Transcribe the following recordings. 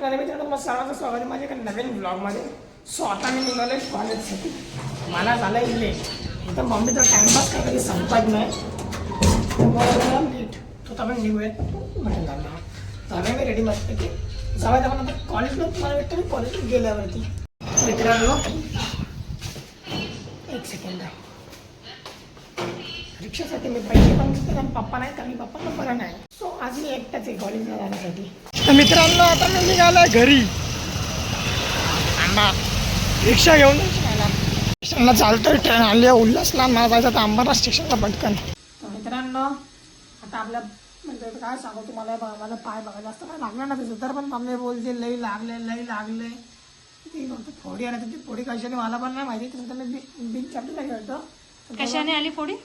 नमस्कार मित्रांनो, तुम्हाला सर्वांचं स्वागत आहे माझ्या एका नवीन ब्लॉगमध्ये. सो आता मी निघालो आहे कॉलेजसाठी. मला झालं आहे लेट. इथं मम्मीचा टाईमपास काय कधी संपत नाही. त्यामुळे लेट तो आपण निघूयात म्हटलं झालं मी रेडी मस्त की जाऊया. आपण आता कॉलेजला तुम्हाला भेटतं मी कॉलेजला गेल्यावरती. मित्रांनो एक सेकंड आहे. रिक्षासाठी मी पैसे पण घेतले आणि पप्पा नाही कारण पप्पाला बरं नाही. सो आज मी एकटाच आहे कॉलेजला जाण्यासाठी. तर मित्रांनो आता मी निघालोय घरी. आंबा रिक्षा घेऊन स्टेशनला चालतोय. ट्रेन आली आहे उल्हासला. मला जायचं तर अंबारा स्टेशनला पटकन. तर मित्रांनो आता आपल्या म्हणजे काय सांगू तुम्हाला, माझा पाय बघा जास्त काय लागलं ना त्याचं, तर पण मम्मी बोलते लई लागले ती फक्त फोडी आणि ती फोडी कशाने मला पण नाही माहिती. तसं मी बिन चप्पल खेळतो. कशाने आली फोडी?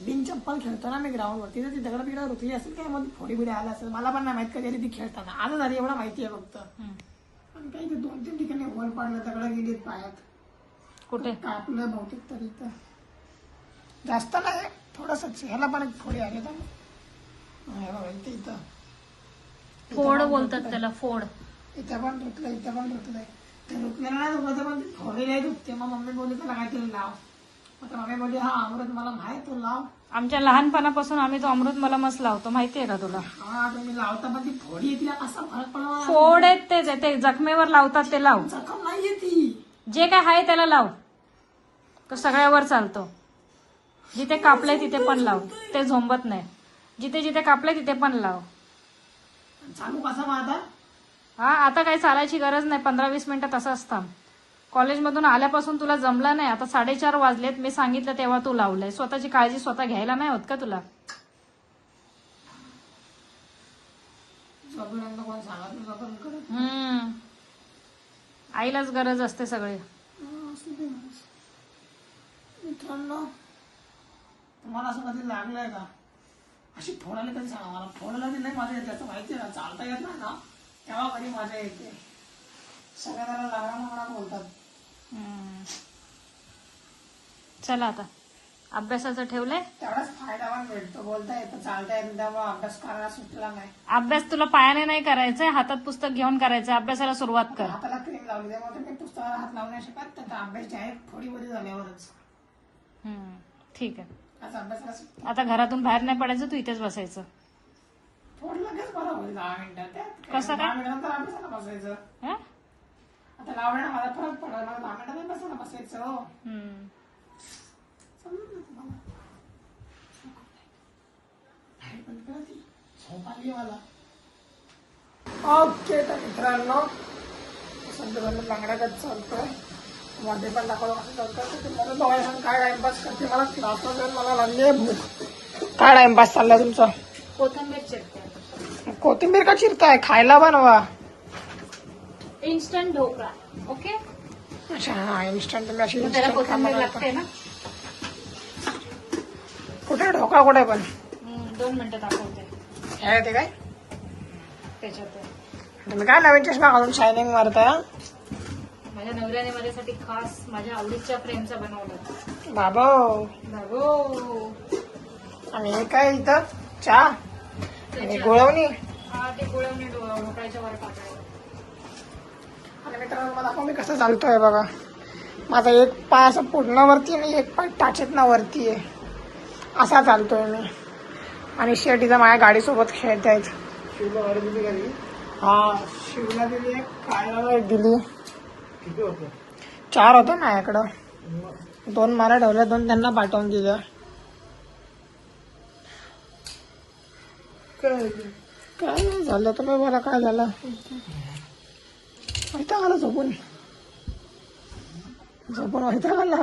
बिन चप्पल खेळतो ना मी ग्राउंडवरती, तर ती दगड बिगड रुकली असेल काय मग फोडी बिडी आला असेल मला पण नाही माहित कधी ती खेळताना. आज झाली एवढं माहिती आहे फक्त. आणि काही ते 2-3 ठिकाणी होल पाडलं, दगड गेलीत पायात. कुठे कापलं बहुतेक तरी तर जास्त नाही थोडंसंच. ह्याला पण एक फोडी आली तर इथं फोड बोलतात त्याला, फोड. इथं पण रुकलंय ते रुकलेलं नाही दुखत पण फोडी नाही दुखते. मग मम्मी बोलली त्याला काहीतरी लाव. आता मम्मी बोलली हा अमृत मला माहित तू लाव. आमच्या लहानपणापासून आम्ही तो अमृत मला मस्त लावतो, माहितीये का तुला? हा तुम्ही लावता पण ती फोडी येते कसा फरक पडला. फोड आहेत तेच आहे, ते जखमेवर लावतात ते लाव. जखम नाहीये ती. जे काय आहे त्याला लाव, तो सगळ्यावर चालतो. जिथे कापलंय तिथे पण लाव, ते झोंबत नाही. जिथे जिथे कापलंय तिथे पण लाव. चालू कसा मग आता? हा आता काही चालायची गरज नाही. 15-20 मिनिटं तसं असतं. कॉलेजमधून आल्यापासून तुला जमलं नाही. आता 4:30 वाजलेत. मी सांगितलं तेव्हा तू लावलंय. स्वतःची काळजी स्वतः घ्यायला नाही होत का तुला? आईलाच गरज असते सगळे. मित्रांनो तुम्हाला असं कधी लागलंय का? अशी फोडायला कधी सांगा मला. फोडायला नाही माझ्या येते त्याचं माहिती आहे ना. चालता येत नाही ना तेव्हा कधी माझ्या येते. सगळ्या त्याला लागला मला बोलतात. चला आता अभ्यासाचं ठेवलंय. तेवढाच फायदा पण भेटतो. बोलता येतं, चालता येतं, त्यामुळे अभ्यास करायला सुटला नाही. अभ्यास तुला पायाने नाही करायचंय, हातात पुस्तक घेऊन करायचंय. अभ्यासाला सुरुवात कर. हाताला क्रीम लावली त्यामुळे मी पुस्तकाला हात लावू नाही शकत. त्याचा अभ्यास जे आहे थोडी झाल्यावरच. ठीक आहे. आज अभ्यासाला आता घरातून बाहेर नाही पडायचं, तू इथेच बसायचं. थोडं लगेच बरं होईल 10 मिनिटात. कसं काय? 10 मिनिटानंतर अभ्यासाला बसायचं. हं? आता लावण्याला मला फरक पडला. 10 मिनिटात बसायला बसायचं. समजलं ना तुम्हाला? झोप आली मला. ओके तर मित्रांनो सध्या बांगड्यातच चालतोय. मध्ये पण दाखवलं कसं चालतं. मला बघायला काय टाइमपास करते. मला क्लासला मला लागली आहे भूक. काय टाइमपास चाललाय तुमचा? कोथिंबीर चिरते. कोथिंबीर का चिरताय? खायला बनवा. इन्स्टंट ढोकळा. ओके. अच्छा हा इन्स्टंट. तुम्ही अशी त्याला कोथिंबीर लागते ना. कुठे ढोकळा कुठे पण 2 मिनिटं दाखवते. हे ते काय त्याच्यात तुम्ही काय नवीन चष्मा घालून शायनिंग मारताय? माझ्या नवऱ्याने माझ्यासाठी खास माझ्या आवडीच्या फ्रेमचा बनवला. बाबो आणि हे काय इथं चहा आणि गुळवणी. हा ते गुळवणी ढोकळ्याच्या वर टाकायला. आणि मित्रांनो मला दाखव मी कसं चालतोय बघा. माझा एक पाय असं पूर्ण वरती आणि एक पाय टाचेतना वरती आहे. असा चालतोय मी. आणि शेटीचा माझ्या गाडीसोबत खेळतायत. हा शिवला दिली एक, कायला एक दिली. 4 होतं माझ्याकडं. 2 मला ठेवल्या, 2 त्यांना पाठवून दिल्या. काय झालं तुम्ही मला? काय झालं? वैताग आला झोपून वैताग आला.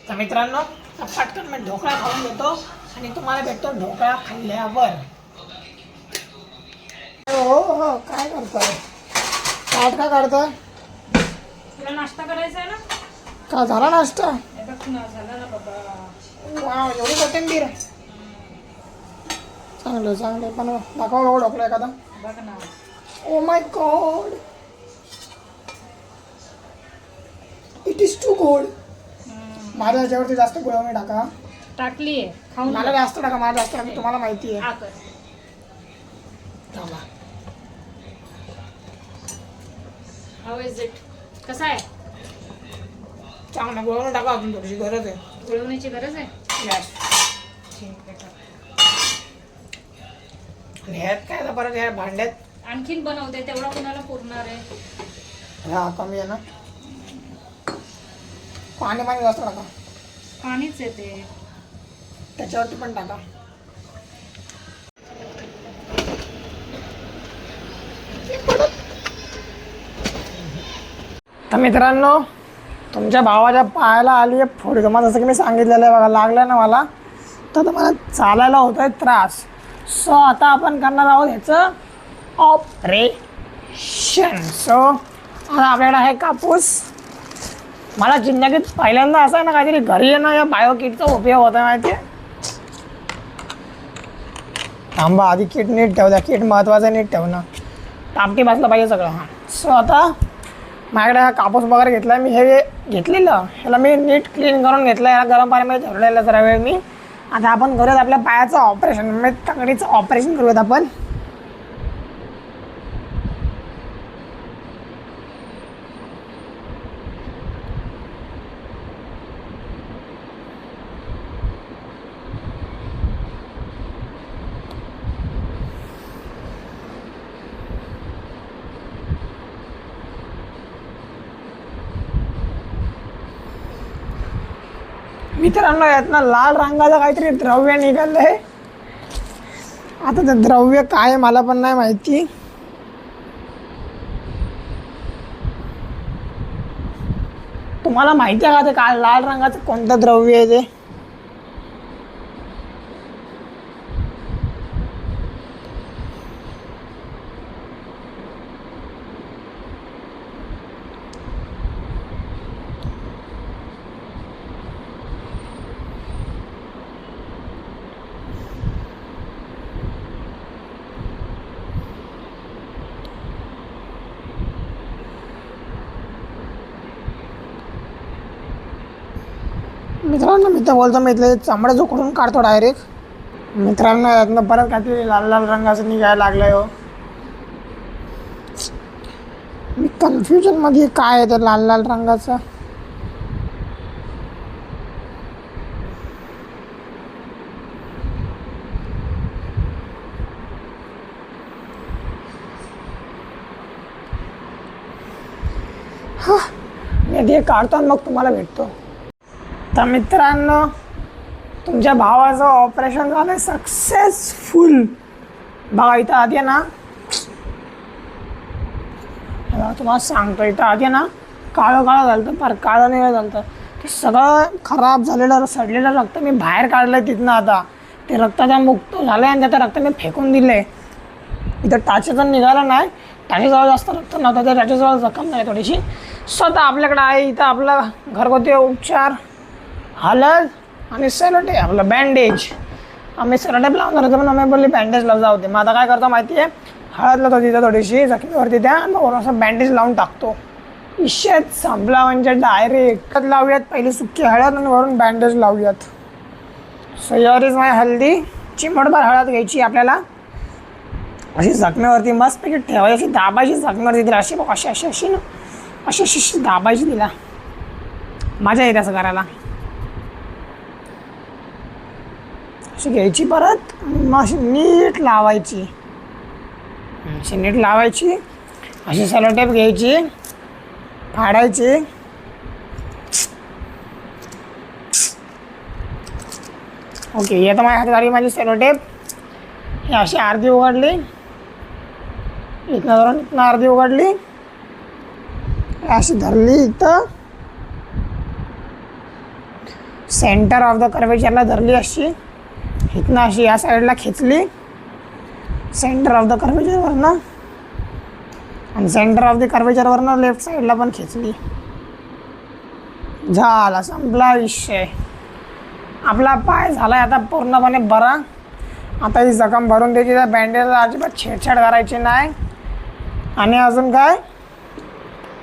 तर मित्रांनो पटकन मी ढोकळा खाऊन घेतो आणि तुम्हाला भेटतो ढोकळा खाल्ल्यावर. हो हो काय करतोय? काढ का काढतोय? तुला नाश्ता करायचा आहे ना? का झाला नाश्ता? झाला ना बाबा. वाव एवढी कोथिंबीर. चांगलं पण दाखवा बघू ढोकळा एखादा. बघ ना. Oh my god it is too good. माझ्या याच्यावरती जास्त गुळवणी टाका. टाकली आहे, खाऊन मला जास्त टाका, मला जास्त टाका, तुम्हाला माहिती आहे. हा कर. थांबा. How is it? कसा आहे? चांगला गुळवणी टाका, अजून थोडीशी गरज आहे. गुळवणीची गरज आहे? यस. ठीक आहे, टाक. आणि ह्यात काय आता परत ह्या भांड्यात आणखीन बनवते, तेवढा कुणाला पुरणार आहे? हा कमी आहे ना. पाणी जास्त टाका. पाणीच येते. त्याच्यावरती पण टाका. तर मित्रांनो, तुमच्या भावाच्या पायाला आली आहे फोड. तुम्हाला जसं की मी सांगितलेलं आहे बघा, लागलं ना मला, तर मला चालायला होत आहे त्रास. सो आता आपण करणार आहोत ह्याचं ऑपरेशन. सो आता आपल्याकडे आहे कापूस. मला जिंदगीत पहिल्यांदा असं आहे ना, काहीतरी घरी आहे ना या बायो किटचा उपयोग होता माहिती आहे. थांबा, आधी किट नीट ठेव द्या. किट महत्त्वाचं नीट ठेवणं. टापटी बसलं पाहिजे सगळं. हां. सो आता माझ्याकडे हा कापूस वगैरे घेतला आहे मी. हे घेतलेलं ह्याला मी नीट क्लीन करून घेतलं. याला गरम पाण्यामध्ये ठेवलेलं जरा वेळ मी. आता आपण करूयात आपल्या पायाचं ऑपरेशन. म्हणजे तगडीचं ऑपरेशन करूयात आपण. मित्रांनो, यातनं लाल रंगाचं काहीतरी द्रव्य निघालंय. आता ते द्रव्य काय मला पण नाही माहिती. तुम्हाला माहिती आहे का ते काय लाल रंगाचं कोणतं द्रव्य आहे ते? मित्रांनो, मी तर बोलतो मी इथले चामडं जोखडून काढतो डायरेक्ट. मित्रांनो, यातनं परत काहीतरी लाल लाल रंगाचं निघायला लागलंय हो. मी कन्फ्युजनमध्ये काय आहे ते लाल लाल रंगाचं. हा, मी ते काढतो आणि मग तुम्हाला भेटतो. तर मित्रांनो, तुमच्या भावाचं ऑपरेशन झालं सक्सेसफुल. बघा इथं आधी ना, तुम्हाला सांगतो, इथं आधी ना काळं काळं झालं होतं, फार काळं निळं झालं होतं. ते सगळं खराब झालेलं सडलेलं रक्त मी बाहेर काढलं आहे तिथनं. आता ते रक्ताचा मुक्त झालं आहे आणि त्याचं रक्त मी फेकून दिलं आहे. इथं टाचेचं निघालं नाही. टाचेजवळ जास्त रक्त नव्हतं, त्या टाचेजवळ जखम नाही थोडीशी. स्वतः आपल्याकडं आहे इथं आपला घरगुती उपचार, हळद आणि सेलोटेप, आपलं बँडेज. आम्ही सेलोटेप लावणार होतो पण आम्ही बोलले बँडेज लावून जाऊ दे. मग आता काय करतो माहिती आहे, हळद लावतो तिथं थोडीशी जखमीवरती त्या, मग असं बँडेज लावून टाकतो. इशेत संपला म्हणजे डायरेक्ट लावूयात. पहिली सुकी हळद आणि वरून बँडेज लावूयात. सो हिअर इज माय हल्दी. चिमटभर हळद घ्यायची आपल्याला, अशी जखमीवरती मस्तपैकी ठेवायची, अशी दाबायची जखमीवरती तिला. अशी बघ, अशी अशी अशी ना, अशी अशी दाबायची तिला. मजा येते असं करायला. अशी घ्यायची परत, मग अशी नीट लावायची. अशी नीट लावायची. अशी सेलोटेप घ्यायची, फाडायची. ओके, हे तर माझ्या हातात आली माझी सेलोटेप. ही अशी अर्धी उघडली, इथनं धरून इथनं अर्धी उघडली, अशी धरली इथं सेंटर ऑफ द कर्वेचरला धरली. अशी इथनं अशी या साईडला खेचली सेंटर ऑफ द कर्वेचरवरनं, आणि सेंटर ऑफ द कर्वेचरवरनं लेफ्ट साईडला पण खेचली. झाला, संपला विषय. आपला पाय झाला आहे आता पूर्णपणे बरा. आता ही जखम भरून द्यायची, त्या बँडेजला अजिबात छेडछाड करायची नाही. आणि अजून काय,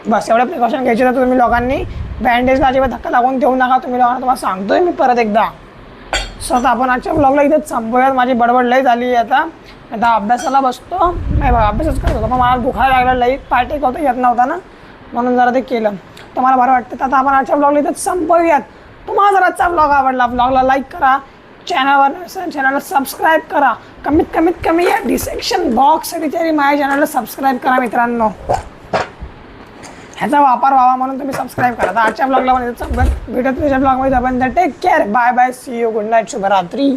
बस एवढं प्रिकॉशन घ्यायचे तर तुम्ही लोकांनी. बँडेजला अजिबात धक्का लागून देऊ नका तुम्ही लोकांना, तुम्हाला सांगतोय मी परत एकदा. स्वतः आपण आजच्या ब्लॉगला इथेच संपवूयात. माझी बडबड लई झाली आहे आता अभ्यासाला बसतो. नाही बघा अभ्यासच करत होतो पण मला दुखायला लागला लई, पाय टेकवता येत नव्हता ना म्हणून जरा ते केलं. तर मला बरं वाटतं. तर आता आपण आजच्या ब्लॉगला इथेच संपवूयात. तुम्हाला जर आजचा ब्लॉग आवडला, ब्लॉगला लाईक करा, चॅनलला सबस्क्राईब करा. कमीत कमी या डिस्क्रिप्शन बॉक्ससाठी तरी माझ्या चॅनलला सबस्क्राईब करा मित्रांनो. ह्याचा वापर व्हावा म्हणून तुम्ही सबस्क्राईब करा. तर आजच्या ब्लॉगला भेटत तुझ्या ब्लॉगमध्ये आपण take care, bye bye, see you, good night, शुभरात्री.